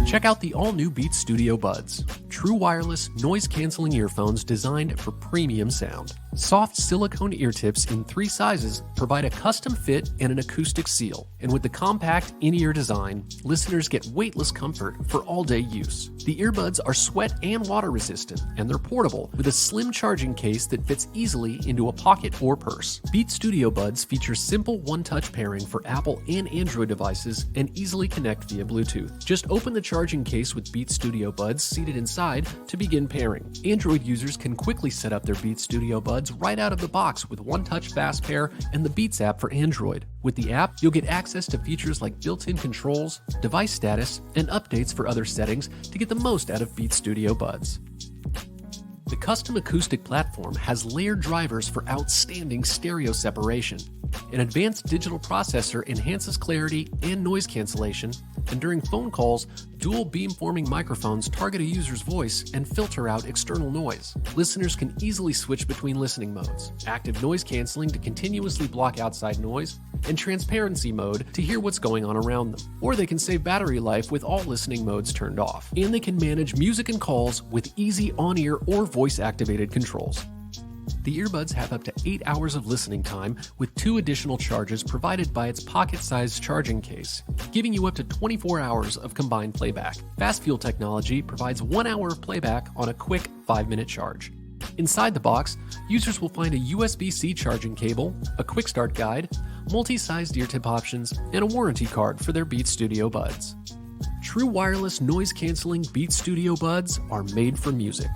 Check out the all-new Beats Studio Buds, true wireless, noise-canceling earphones designed for premium sound. Soft silicone ear tips in 3 sizes provide a custom fit and an acoustic seal. And with the compact in-ear design, listeners get weightless comfort for all-day use. The earbuds are sweat and water resistant, and they're portable with a slim charging case that fits easily into a pocket or purse. Beats Studio Buds feature simple one-touch pairing for Apple and Android devices and easily connect via Bluetooth. Just open the charging case with Beats Studio Buds seated inside to begin pairing. Android users can quickly set up their Beats Studio Buds right out of the box with one-touch fast pair and the Beats app for Android. With the app, you'll get access to features like built-in controls, device status, and updates for other settings to get the most out of Beats Studio Buds. The custom acoustic platform has layered drivers for outstanding stereo separation. An advanced digital processor enhances clarity and noise cancellation, and during phone calls, dual beamforming microphones target a user's voice and filter out external noise. Listeners can easily switch between listening modes: active noise canceling to continuously block outside noise, and transparency mode to hear what's going on around them. Or they can save battery life with all listening modes turned off. And they can manage music and calls with easy on-ear or voice-activated controls. The earbuds have up to 8 hours of listening time with 2 additional charges provided by its pocket-sized charging case, giving you up to 24 hours of combined playback. Fast Fuel technology provides 1 hour of playback on a quick 5-minute charge. Inside the box, users will find a USB-C charging cable, a quick start guide, multi-sized ear tip options, and a warranty card for their Beats Studio Buds. True wireless noise-canceling Beats Studio Buds are made for music.